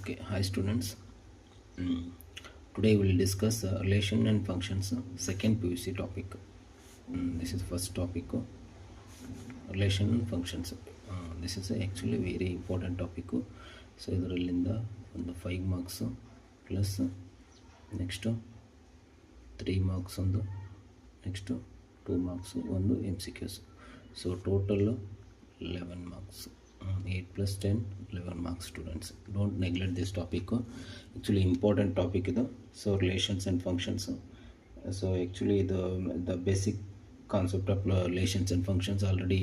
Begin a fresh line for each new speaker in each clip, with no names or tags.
Okay, hi students. Today we will discuss relation and functions, second PUC topic. This is first topic, relation and functions. This is actually very important topic. So ಇದರಲ್ಲಿಂದ ಒಂದು 5 marks plus next 3 marks ಒಂದು next 2 marks ಒಂದು MCQs. So total 11 marks. 8 plus 10 11 marks students. Don't neglect this topic. Actually important topic ಇದು. So relations and functions. So actually the basic concept of relations and functions already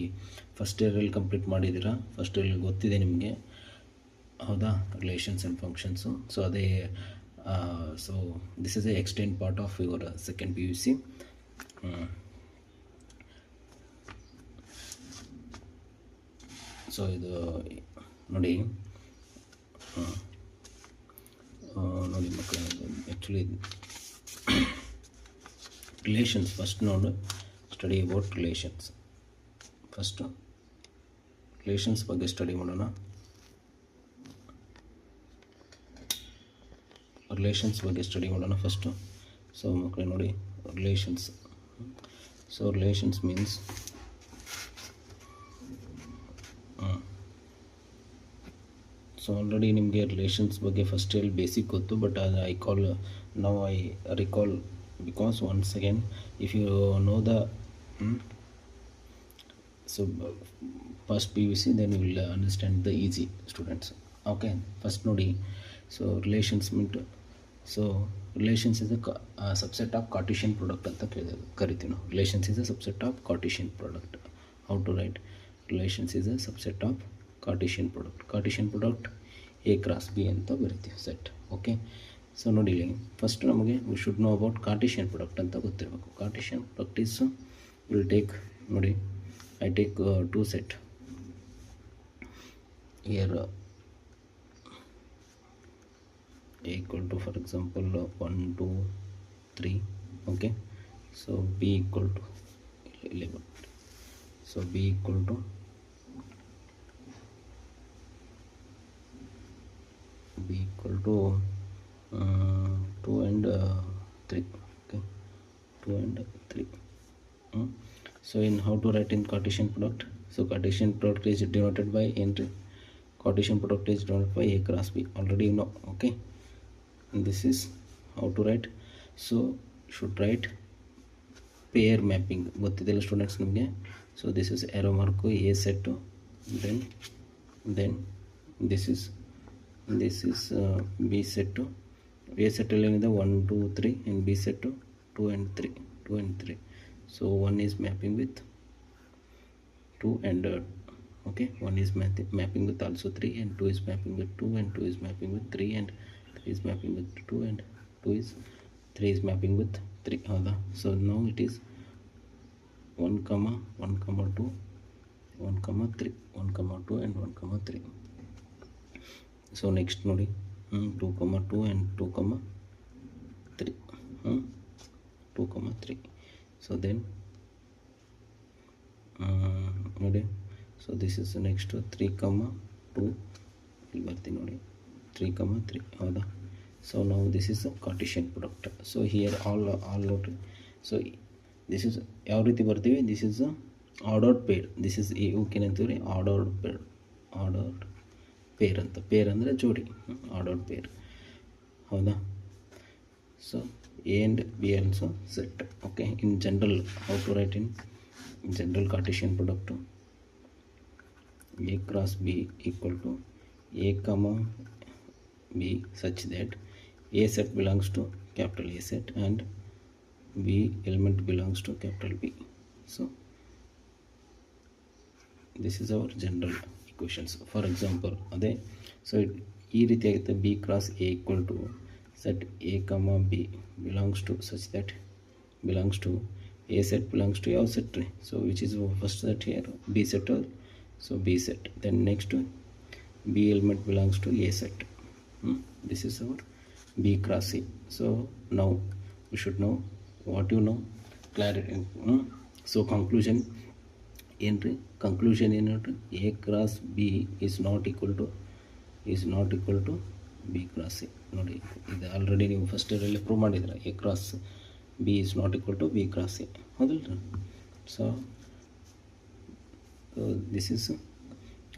first ಇಯರಲ್ಲಿ complete ಮಾಡಿದ್ದೀರಾ. First ಇಯರಲ್ಲಿ ಗೊತ್ತಿದೆ ನಿಮಗೆ, ಹೌದಾ? Relations and functions. So ಅದೇ so this is a extend part of your second PUC. So ಇದು ನೋಡಿ ಮಕ್ಕಳು, ಆ್ಯಕ್ಚುಲಿ ರಿಲೇಷನ್ಸ್ ಫಸ್ಟ್ ನೋಡು, study about relations. First relations ಬಗ್ಗೆ ಸ್ಟಡಿ ಮಾಡೋಣ. ಫಸ್ಟು. ಸೊ ಮಕ್ಕಳು ನೋಡಿ, relations. So relations means so already ನಿಮಗೆ ರಿಲೇಷನ್ಸ್ ಬಗ್ಗೆ ಫಸ್ಟ್ ಇಯರ್ ಬೇಸಿಕ್ ಗೊತ್ತು, but I recall because once again if you know the so first PUC, then you will understand the easy students. Okay, first nodi. So relations is a subset of Cartesian product anta karithi ನಾವು. Relations is a subset of Cartesian product. How to write? Relations is a subset of Cartesian product A cross B ಅಂತ ಬರೀತೀವಿ set. Okay, so ನೋಡಿ, first ನಮಗೆ we should know about Cartesian product ಅಂತ ಗೊತ್ತಿರಬೇಕು. Cartesian product is will take, ನೋಡಿ, I take 2 set here A equal to, for example, 1 2 3. okay, so B equal to 11. so B equal to 2 and 3. okay, 2 and 3. So in how to write in Cartesian product? So Cartesian product is denoted by entry. Cartesian product is denoted by A cross B. Already you know. Okay, and this is how to write. So should write pair mapping. ಗೊತ್ತಿದೆಲ್ಲ students ನಿಮಗೆ. So this is arrow mark A set, then this is B set. A set ಏನಿದೆ 1 2 3 and B set 2 and 3. So 1 is mapping with 2 and okay, 1 is mapping with also 3, and 2 is mapping with 2, and 2 is mapping with 3, and 3 is mapping with 2, and 3 is mapping with 3. ಹೌದಾ? So now it is 1 comma 1 comma 2, 1 comma 3, 1 comma 2 and 1 comma 3. So next ನೋಡಿ, 2 comma 2 and 2 comma 3. 2 comma 3. So then ನೋಡಿ, so this is next 3 comma 2. ಇಲ್ಲಿ ಬರ್ತೀನಿ ನೋಡಿ, 3 comma 3. ಹೌದಾ? So now this is a Cartesian product. So here all note. So this is ಯಾವ ರೀತಿ ಬರ್ತೀವಿ? This is a ordered pair. This is okay ಅಂತೀವಿ, ordered peer ಅಂತ. ಪೇರ್ ಅಂದರೆ ಜೋಡಿ, ಆರ್ಡರ್ಡ್ ಪೇರ್. ಹೌದಾ? So A and B also set. okay, in general, how to write in general Cartesian product? A cross B equal to A comma B such that A set belongs to capital A set and B element belongs to capital B. So this is our general equations. For example, ಅದೇ, so ಈ ರೀತಿ ಆಗುತ್ತೆ. B cross A equal to set A comma B belongs to such that belongs to A set belongs to ಯಾವ set ರೀ? So which is first set here? B set. So B set. Then next B element belongs to A set. This is our B cross A. So now you should know what you know. Clarity. So conclusion ಏನ್ರಿ? Conclusion ಏನು? A cross B is not equal to B cross C. ನೋಡಿ ಇದು already ನೀವು first ಇಯರಲ್ಲಿ prove ಮಾಡಿದ್ರೆ A cross B is not equal to B cross C, ಹೌದಲ್ಲ. So this is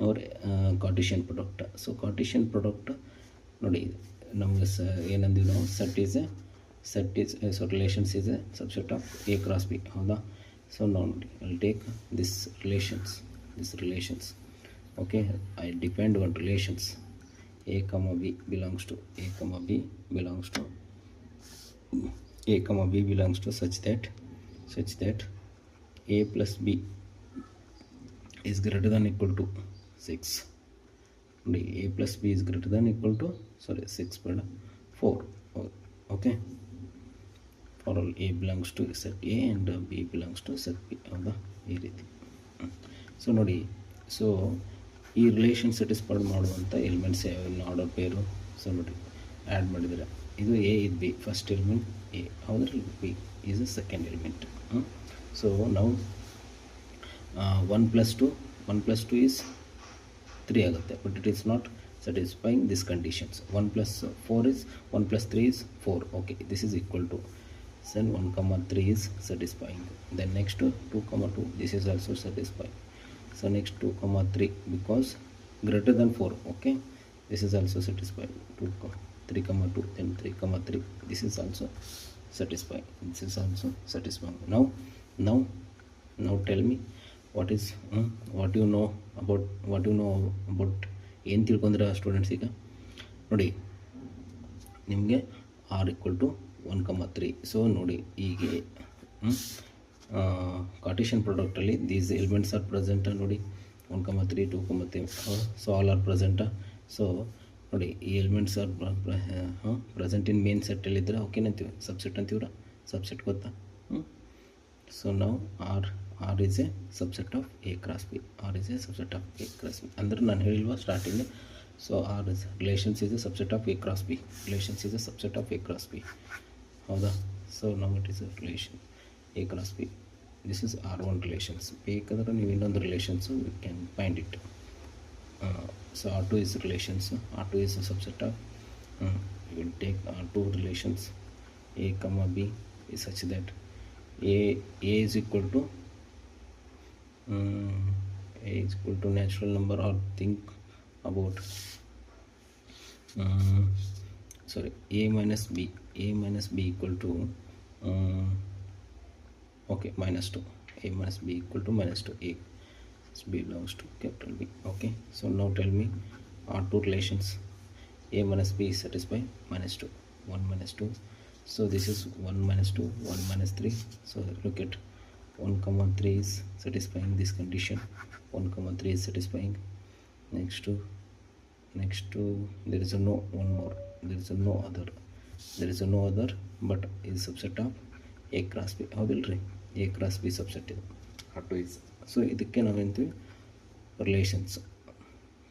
our Cartesian product. So Cartesian product ನೋಡಿ ನಮಗೆ ಏನಂದಿವಿ ನಾವು, relations is a subset of A cross B, ಹೌದಾ. ಸೊ ನಾವು ನೋಡಿ I take this relations okay. I depend on relations a comma b belongs to such that a plus b is greater than equal to 6. A plus b is greater than equal to 6 but 4. Okay, for all a belongs to set a and b belongs to set b, ಹೌದಾ, ಈ ರೀತಿ. So ನೋಡಿ, so ಈ relation satisfied ಮಾಡುವಂಥ elements ಯಾವ್ಯಾವ order pair. So ನೋಡಿ add ಮಾಡಿದರೆ ಇದು ಎ ಇದು ಬಿ, ಫಸ್ಟ್ ಎಲಿಮೆಂಟ್ ಎ, ಹೌದ್ರಲ್ಲಿ B is a second element. So ನಾವು 1 + 2 ಈಸ್ 3 ಆಗುತ್ತೆ, but it is not satisfying this conditions. 1 + 4 is 1 + 3 is 4. Okay, this is equal to, then 1, 3 is satisfying. Then next 2, 2, this is also satisfying. So next 2, 3 because greater than 4. Okay, this is also satisfying. 3, 2, then 3, 3, this is also satisfying. Now tell me what you know about ಏನು ತಿಳ್ಕೊಂಡ್ರೆ students. ಈಗ ನೋಡಿ ನಿಮಗೆ r = 1, 3. So ನೋಡಿ ಹೀಗೆ Cartesian ಪ್ರಾಡಕ್ಟಲ್ಲಿ these elements are present. ನೋಡಿ 1, 3, 2, 3, so all are present. So ನೋಡಿ ಈ elements are present in main ಸೆಟ್ಟಲ್ಲಿದ್ದರೆ ಓಕೆನಂತೀವಿ, ಸಬ್ಸೆಟ್ ಅಂತೀವ್ರ, ಸಬ್ಸೆಟ್ ಗೊತ್ತಾ. ಸೊ ನಾವು R is a subset of A cross B, ಅಂದ್ರೆ ನಾನು ಹೇಳಿಲ್ವಾ starting. So R is relations is a subset of A cross B, ಹೌದಾ. ಸೊ ನಾವು it is a relation A cross B. This is R1 relations. ಬೇಕಾದ್ರೆ ನೀವು ಇನ್ನೊಂದು relations you can find it. So R2 is relations. R2 is a subset of you will take R2 relations a comma b is such that a is equal to natural number, or think about a minus b equal to okay -2. A minus b equal to -2. A belongs to capital B. Okay, so now tell me R2 relations a minus b is satisfied -2, 1 - 2. So this is 1 - 2, 1 - 3. So look at 1, 3 is satisfying this condition. 1, 3 is satisfying. Next to there is no one more, there is no other but is subset of a cross b. ಹೌದಿಲ್ರಿ, a cross b subset ಇದು R2 is. So ಇದಕ್ಕೆ ನಾವೇಂತೀವಿ relations.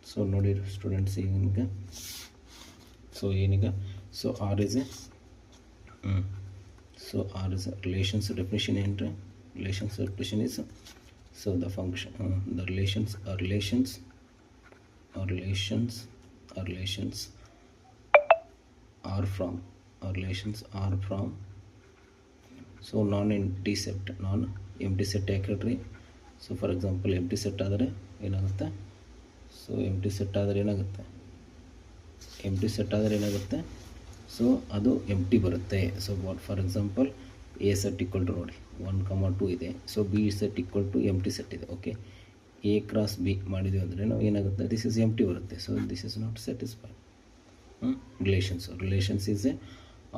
So ನೋಡಿ students ಈಗ so R is a relations definition ಏನ್ರಿ. Relations definition is, so the function the relations are from so non-empty set ಯಾಕೇಳ್ರಿ. So for example empty set ಆದರೆ ಏನಾಗುತ್ತೆ, so ಅದು empty ಬರುತ್ತೆ. So for example A set equal to ನೋಡಿ 1, 2 ಇದೆ. So B set equal to empty set ಇದೆ. Okay, A cross B ಮಾಡಿದ್ವಿ ಅಂದರೆ ನಾವು ಏನಾಗುತ್ತೆ, ದಿಸ್ ಇಸ್ ಎಂಪ್ಟಿ ಬರುತ್ತೆ. So this is not satisfied. Relations is A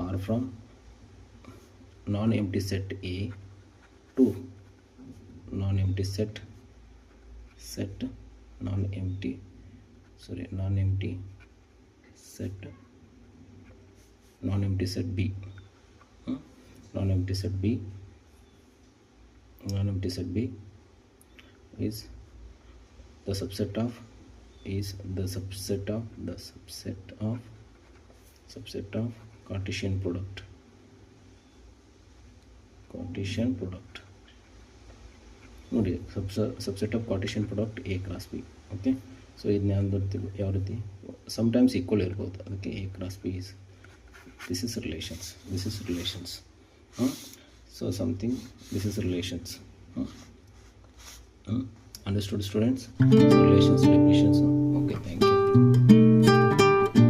are from non-empty set A to non-empty set set non-empty set B. Non-empty set B is the subset of Cartesian product. ನೋಡಿ subset of Cartesian product A cross B. Okay, so ಇದನ್ನ ಯಾವ ರೀತಿ sometimes equal ಇರ್ಬೋದು. ಅದಕ್ಕೆ A cross B is this is relations. So something, this is relations. Understood, students? So relations definitions. Okay, thank you.